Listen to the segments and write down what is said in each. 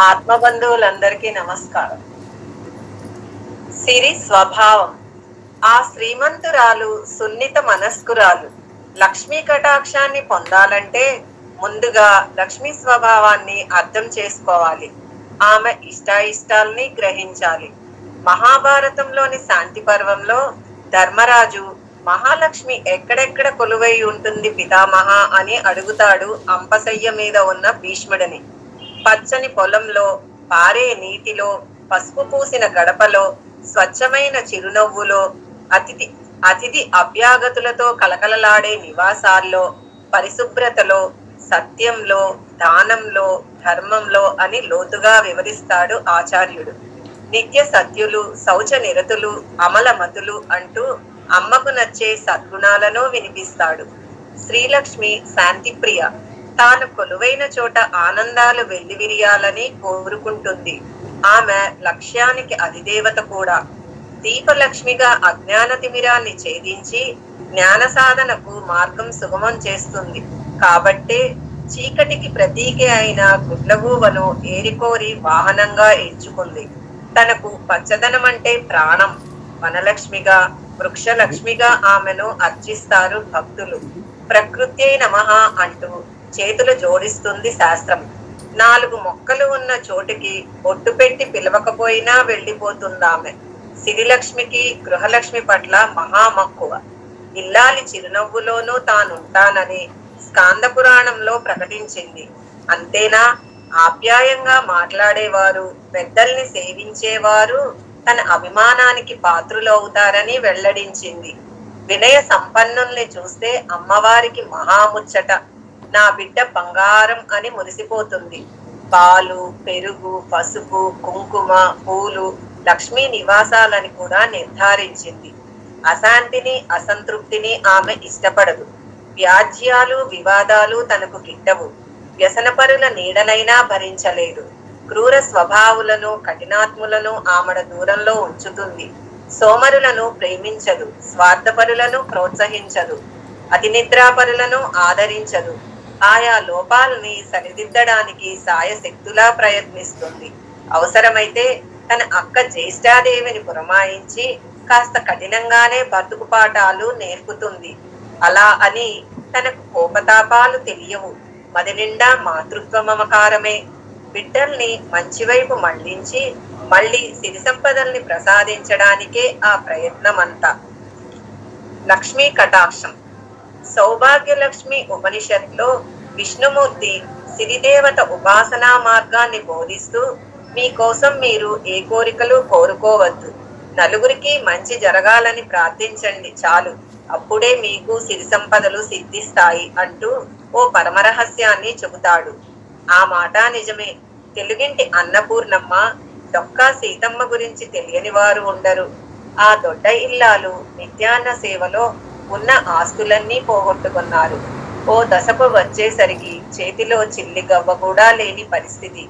ఆత్మబంధువులందరికీ నమస్కారం. సిరి స్వభావం. ఆ శ్రీమంతురాలు సున్నిత మనస్కురాలు. లక్ష్మీ కటాక్షాన్ని పొందాలంటే ముందుగా లక్ష్మీ స్వభావాన్ని అర్థం చేసుకోవాలి. ఆమె ఇష్టాయిష్టాల్ని గ్రహించాలి. మహాభారతంలోని శాంతి పర్వంలో ధర్మరాజు మహాలక్ష్మి ఎక్కడెక్కడ కొలువై ఉంటుంది పితామహ అని అడుగుతాడు అంపశయ్య మీద ఉన్న భీష్ముడిని. పచ్చని పొలంలో, పారే నీటిలో, పసుపు పూసిన గడపలో, స్వచ్ఛమైన చిరునవ్వులో, అతిథి అతిథి అభ్యాగతులతో కలకలలాడే నివాసాల్లో, పరిశుభ్రతలో, సత్యంలో, దానంలో, ధర్మంలో అని లోతుగా వివరిస్తాడు ఆచార్యుడు. నిత్య సత్యులు, శౌచ నిరతులు, అమలమతులు అంటూ అమ్మకు నచ్చే సద్గుణాలను వినిపిస్తాడు. శ్రీలక్ష్మి శాంతిప్రియ. తాను కొలువైన చోట ఆనందాలు వెల్లివిరియాలని కోరుకుంటుంది. ఆమె లక్ష్యానికి అధిదేవత కూడా. దీపలక్ష్మిగా అజ్ఞాన తిమిరాన్ని ఛేదించి జ్ఞాన సాధనకు మార్గం సుగమం చేస్తుంది. కాబట్టే చీకటికి ప్రతీకే అయిన గుడ్లగూవను ఏరికోరి వాహనంగా ఎంచుకుంది. తనకు పచ్చదనం అంటే ప్రాణం. వనలక్ష్మిగా, వృక్షలక్ష్మిగా ఆమెను అర్చిస్తారు భక్తులు. ప్రకృత్యై నమః అంటూ చేతులు జోడిస్తుంది శాస్త్రం. 4 మొక్కలు ఉన్న చోటికి ఒట్టు పెట్టి పిలవకపోయినా వెళ్ళిపోతుందామె. సిరిలక్ష్మికి గృహలక్ష్మి పట్ల మహామక్కువ. ఇల్లాలి చిరునవ్వులోనూ తానుంటానని స్కాంద పురాణంలో ప్రకటించింది. అంతేనా, ఆప్యాయంగా మాట్లాడేవారు, పెద్దల్ని సేవించేవారు తన అభిమానానికి పాత్రులవుతారని వెల్లడించింది. వినయ సంపన్నుల్ని చూస్తే అమ్మవారికి మహాముచ్చట. నా బిడ్డ బంగారం అని మురిసిపోతుంది. పాలు, పెరుగు, పసుపు, కుంకుమ, పూలు లక్ష్మీ నివాసాలని కూడా నిర్ధారించింది. అశాంతిని, అసంతృప్తిని ఆమె ఇష్టపడదు. వ్యాజ్యాలు, వివాదాలు తనకు గిట్టవు. వ్యసనపరుల నీడనైనా భరించలేదు. క్రూర స్వభావులను, కఠినాత్ములను ఆమెడ దూరంలో ఉంచుతుంది. సోమరులను ప్రేమించదు. స్వార్థపరులను ప్రోత్సహించదు. అతి నిద్రాపరులను ఆదరించదు. ఆయా లోపాలని సరిదిద్దడానికి సాయశక్తులా ప్రయత్నిస్తుంది. అవసరమైతే తన అక్క జ్యేష్ఠాదేవిని పురమాయించి కాస్త కఠినంగానే బతుకు పాఠాలు నేర్పుతుంది. అలా అని తనకు కోపతాపాలు తెలియవు. మది నిండా మాతృత్వ మమకారమే. బిడ్డల్ని మంచివైపు మళ్లించి మళ్ళీ సిరి సంపదల్ని ప్రసాదించడానికే ఆ ప్రయత్నమంతా. లక్ష్మీ కటాక్షం. సౌభాగ్యలక్ష్మి ఉపనిషత్లో విష్ణుమూర్తి సిరిదేవత ఉపాసనా మార్గాన్ని బోధిస్తూ, మీకోసం మీరు ఏ కోరికలు కోరుకోవద్దు, నలుగురికి మంచి జరగాలని ప్రార్థించండి చాలు, అప్పుడే మీకు సిరి సంపదలు సిద్ధిస్తాయి అంటూ ఓ పరమరహస్యాన్ని చెబుతాడు. ఆ మాట నిజమే. తెలుగింటి అన్నపూర్ణమ్మ, డొక్కా సీతమ్మ గురించి తెలియని వారు ఉండరు. ఆ దొడ్డ ఇల్లాలు నిత్యాన్న సేవలో ఉన్న ఆస్తులన్నీ పోగొట్టుకున్నారు. ఓ దశకు వచ్చేసరికి చేతిలో చిల్లి గవ్వ కూడా లేని పరిస్థితి.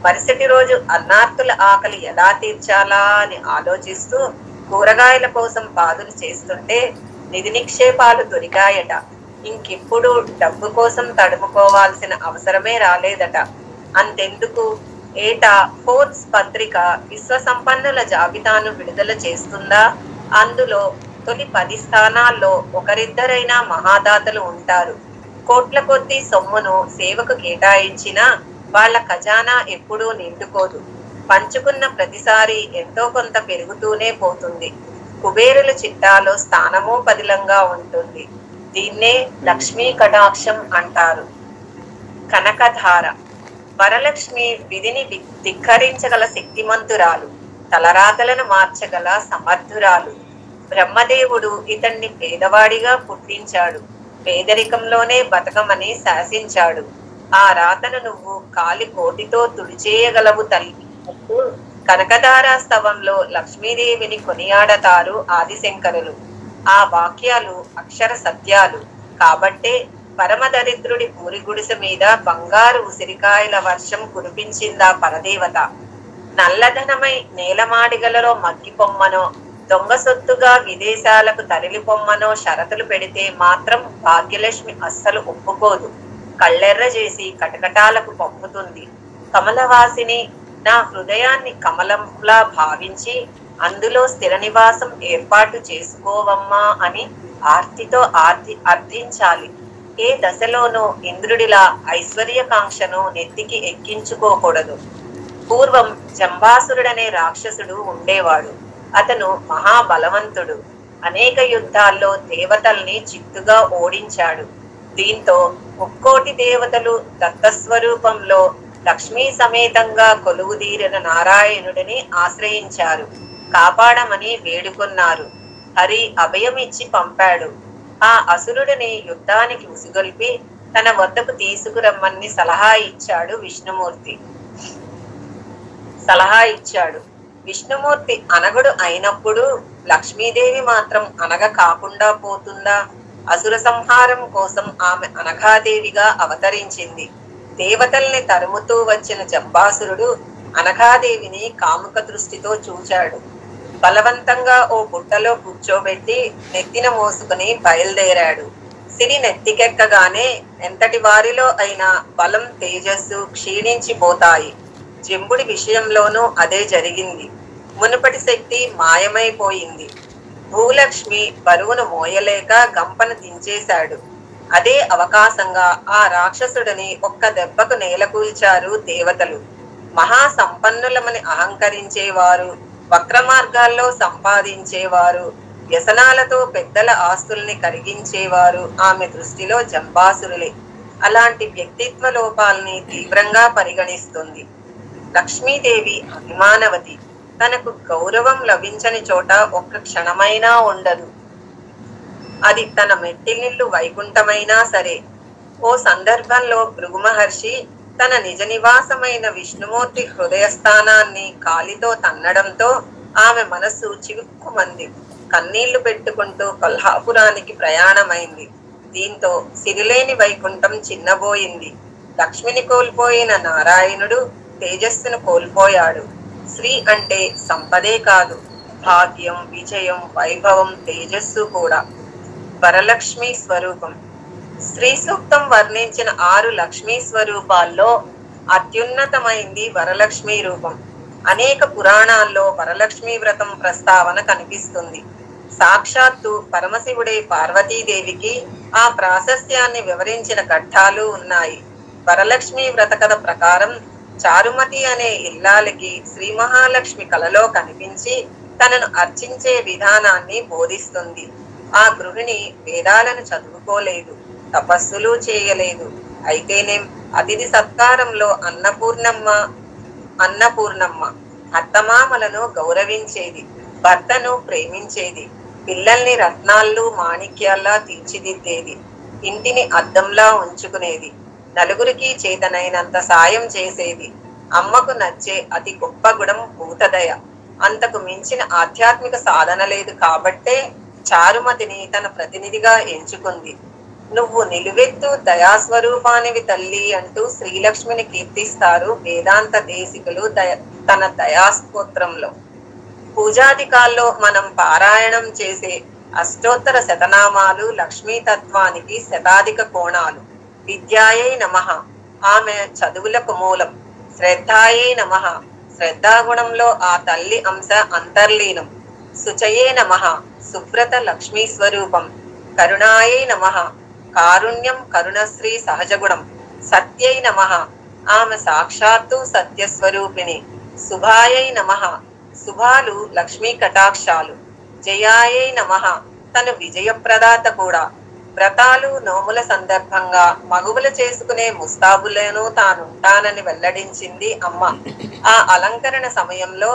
మరుసటి రోజు అన్నార్తుల ఆకలి ఎలా తీర్చాలా అని ఆలోచిస్తూ కూరగాయల కోసం పాదులు చేస్తుంటే నిధి నిక్షేపాలు దొరికాయట. ఇంకెప్పుడు డబ్బు కోసం తడుముకోవాల్సిన అవసరమే రాలేదట. అంతెందుకు, ఏటా ఫోర్బ్స్ పత్రిక విశ్వ సంపన్నుల జాబితాను విడుదల చేస్తుందా? అందులో తొలి 10 స్థానాల్లో ఒకరిద్దరైనా మహాదాతలు ఉంటారు. కోట్ల కొద్దీ సొమ్మును సేవకు కేటాయించినా వాళ్ల ఖజానా ఎప్పుడూ నిండుకోదు. పంచుకున్న ప్రతిసారి ఎంతో కొంత పెరుగుతూనే పోతుంది. కుబేరుల చిట్టాలో స్థానమూ పదిలంగా ఉంటుంది. దీన్నే లక్ష్మీ కటాక్షం అంటారు. కనకధార. వరలక్ష్మి విధిని ధిక్కరించగల శక్తిమంతురాలు, తలరాతలను మార్చగల సమర్థురాలు. బ్రహ్మదేవుడు ఇతన్ని పేదవాడిగా పుట్టించాడు. పేదరికంలోనే బతకమని శాసించాడు. ఆ రాతను నువ్వు కాలి కోటితో తుడిచేయగలవు తల్లి అంటూ కనకధారా స్తవంలో లక్ష్మీదేవిని కొనియాడతారు ఆదిశంకరులు. ఆ వాక్యాలు అక్షర సత్యాలు. కాబట్టే పరమదరిద్రుడి పూరి గుడిసె మీద బంగారు ఉసిరికాయల వర్షం కురిపించిందా పరదేవత. నల్లధనమై నేలమాడిగలలో మగ్గిపొమ్మనో, దొంగ సొత్తుగా విదేశాలకు తరలిపొమ్మనో షరతులు పెడితే మాత్రం భాగ్యలక్ష్మి అస్సలు ఒప్పుకోదు. కళ్ళెర్ర చేసి కటకటాలకు పంపుతుంది. కమలవాసిని, నా హృదయాన్ని కమలంలా భావించి అందులో స్థిర నివాసం ఏర్పాటు చేసుకోవమ్మా అని ఆర్తితో అర్థించాలి. ఏ దశలోనూ ఇంద్రుడిలా ఐశ్వర్యకాంక్షను నెత్తికి ఎక్కించుకోకూడదు. పూర్వం జంబాసురుడనే రాక్షసుడు ఉండేవాడు. అతను మహాబలవంతుడు. అనేక యుద్ధాల్లో దేవతల్ని చిత్తుగా ఓడించాడు. దీంతో ముక్కోటి దేవతలు దత్తస్వరూపంలో లక్ష్మీ సమేతంగా కొలువుదీరిన నారాయణుడిని ఆశ్రయించారు. కాపాడమని వేడుకొన్నారు. హరి అభయమిచ్చి పంపాడు. ఆ అసురుడిని యుద్ధానికి ఉసిగొల్పి తన వద్దకు తీసుకురమ్మని సలహా ఇచ్చాడు విష్ణుమూర్తి అనగుడు అయినప్పుడు లక్ష్మీదేవి మాత్రం అనగ కాకుండా పోతుందా? అసుర సంహారం కోసం ఆమె అనఘాదేవిగా అవతరించింది. దేవతల్ని తరుముతూ వచ్చిన జంబాసురుడు అనఘాదేవిని కాముక దృష్టితో చూచాడు. బలవంతంగా ఓ బుట్టలో కూర్చోబెట్టి నెత్తిన మోసుకుని బయలుదేరాడు. సిరి నెత్తికెక్కగానే ఎంతటి వారిలో అయినా బలం, తేజస్సు క్షీణించిపోతాయి. జంబుడి విషయంలోనూ అదే జరిగింది. మునుపటి శక్తి మాయమైపోయింది. భూలక్ష్మి బరువును మోయలేక గంపను దించేశాడు. అదే అవకాశంగా ఆ రాక్షసుడిని ఒక్క దెబ్బకు నేలకూల్చారు దేవతలు. మహా సంపన్నులమని అహంకరించేవారు, వక్ర మార్గాల్లో సంపాదించేవారు, వ్యసనాలతో పెద్దల ఆస్తుల్ని కరిగించేవారు ఆమె దృష్టిలో జంబాసురులే. అలాంటి వ్యక్తిత్వ లోపాల్ని తీవ్రంగా పరిగణిస్తుంది. లక్ష్మీదేవి అభిమానవతి. తనకు గౌరవం లభించని చోట ఒక్క క్షణమైనా ఉండదు. అది తన మెట్టినిల్లు వైకుంఠమైనా సరే. ఓ సందర్భంలో భృగు మహర్షి తన నిజ నివాసమైన విష్ణుమూర్తి హృదయస్థానాన్ని కాలితో తన్నడంతో ఆమె మనస్సు చివుక్కుమంది. కన్నీళ్లు పెట్టుకుంటూ కొల్హాపురానికి ప్రయాణమైంది. దీంతో సిరిలేని వైకుంఠం చిన్నబోయింది. లక్ష్మిని కోల్పోయిన నారాయణుడు తేజస్సును కోల్పోయాడు. శ్రీ అంటే సంపదే కాదు, భాగ్యం, విజయం, వైభవం, తేజస్సు కూడా. వరలక్ష్మి స్వరూపం. శ్రీ సూక్తం వర్ణించిన 6 లక్ష్మీ స్వరూపాల్లో అత్యున్నతమైంది వరలక్ష్మి రూపం. అనేక పురాణాల్లో వరలక్ష్మి వ్రతం ప్రస్తావన కనిపిస్తుంది. సాక్షాత్తు పరమశివుడే పార్వతీదేవికి ఆ ప్రాశస్త్యాన్ని వివరించిన ఘట్టాలు ఉన్నాయి. వరలక్ష్మి వ్రత కథ ప్రకారం చారుమతి అనే ఇల్లాలికి శ్రీ మహాలక్ష్మి కలలో కనిపించి తనను అర్చించే విధానాన్ని బోధిస్తుంది. ఆ గృహిణి వేదాలను చదువుకోలేదు, తపస్సులు చేయలేదు. అయితేనేం అతిథి సత్కారంలో అన్నపూర్ణమ్మ అత్తమామలను గౌరవించేది, భర్తను ప్రేమించేది, పిల్లల్ని రత్నాల్లో మాణిక్యాల్లా తీర్చిదిద్దేది, ఇంటిని అద్దంలా ఉంచుకునేది, నలుగురికి చేతనైనంత సాయం చేసేది. అమ్మకు నచ్చే అతి గొప్ప గుణం భూతదయ. అంతకు మించిన ఆధ్యాత్మిక సాధన లేదు కాబట్టే చారుమతిని తన ప్రతినిధిగా ఎంచుకుంది. నువ్వు నిలువెత్తు దయాస్వరూపానివి తల్లి అంటూ శ్రీలక్ష్మిని కీర్తిస్తారు వేదాంత దేశికులు తన దయాస్తోత్రంలో. పూజాధికాల్లో మనం పారాయణం చేసే అష్టోత్తర శతనామాలు లక్ష్మీతత్వానికి శతాధిక కోణాలు. విద్యాయై నమః, ఆమె చదువులకు మూలం. శ్రద్ధాయై నమః, శ్రద్ధాగుణంలో ఆ తల్లి అంశ అంతర్లీనం. శుచయే నమః, సుబ్రత లక్ష్మీ స్వరూపం. కరుణాయై నమః, కారుణ్యం కరుణశ్రీ సహజగుణం. సత్యై నమః, ఆమె సాక్షాత్తు సత్యస్వరూపిణి. శుభాయై నమః, శుభాలు లక్ష్మీ కటాక్షాలు. జయాయై నమః, తను విజయప్రదాత కూడా. వ్రతాలు, నోముల సందర్భంగా మగువులు చేసుకునే ముస్తాబులను తానుంటానని వెల్లడించింది అమ్మ. ఆ అలంకరణ సమయంలో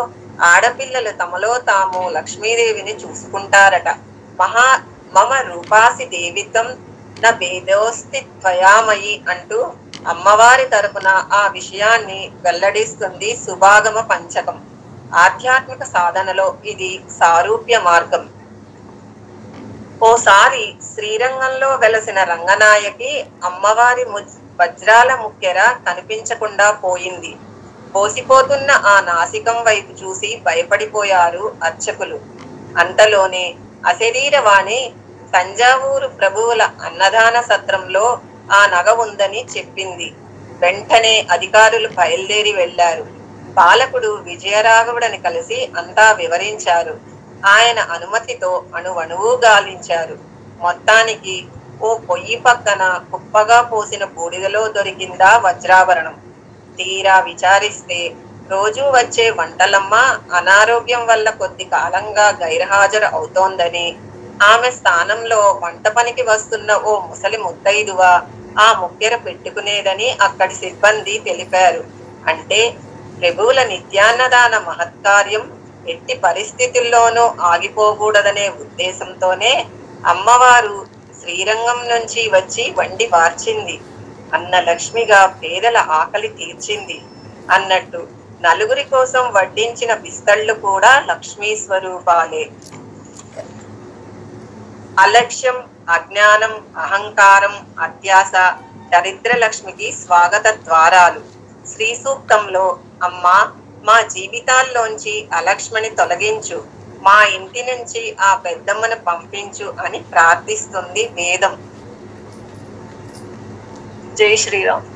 ఆడపిల్లలు తమలో తాము లక్ష్మీదేవిని చూసుకుంటారట. మమ రూపాసి దేవిత్వం న భేదోస్తి త్వయామయి అంటూ అమ్మవారి తరపున ఆ విషయాన్ని వెల్లడిస్తుంది సుభాగమ పంచకం. ఆధ్యాత్మిక సాధనలో ఇది సారూప్య మార్గం. ఓసారి శ్రీరంగంలో వెలసిన రంగనాయకి అమ్మవారి వజ్రాల ముక్కెర కనిపించకుండా పోయింది. పోసిపోతున్న ఆ నాసికం వైపు చూసి భయపడిపోయారు అర్చకులు. అంతలోనే అశరీరవాణి తంజావూరు ప్రభువుల అన్నదాన సత్రంలో ఆ నగ ఉందని చెప్పింది. వెంటనే అధికారులు బయలుదేరి వెళ్లారు. పాలకుడు విజయరాఘవుడని కలిసి అంతా వివరించారు. ఆయన అనుమతితో అణువణువు గాలించారు. మొత్తానికి ఓ పొయ్యి పక్కన కుప్పగా పోసిన బూడిదలో దొరికిందా వజ్రాభరణం. తీరా విచారిస్తే రోజూ వచ్చే వంటలమ్మ అనారోగ్యం వల్ల కొద్ది కాలంగా గైర్హాజరు అవుతోందని, ఆమె స్థానంలో వంట పనికి వస్తున్న ఓ ముసలి ముత్తైదువ ఆ ముక్కెర పెట్టుకునేదని అక్కడి సిబ్బంది తెలిపారు. అంటే ప్రభువుల నిత్యాన్నదాన మహత్కార్యం ఎట్టి పరిస్థితుల్లోనూ ఆగిపోకూడదనే ఉద్దేశంతోనే అమ్మవారు శ్రీరంగం నుంచి వచ్చి వండి వార్చింది. అన్న లక్ష్మిగా పేదల ఆకలి తీర్చింది అన్నట్టు నలుగురి కోసం వడ్డించిన పిస్తళ్ళు కూడా లక్ష్మీ స్వరూపాలే. అలక్ష్యం, అజ్ఞానం, అహంకారం, అత్యాస దరిద్ర లక్ష్మికి స్వాగత ద్వారాలు. శ్రీ సూక్తంలో అమ్మా మా జీవితాల్లోంచి అలక్ష్మిని తొలగించు, మా ఇంటి నుంచి ఆ పెద్దమ్మను పంపించు అని ప్రార్థిస్తుంది వేదం. జై శ్రీరామ్.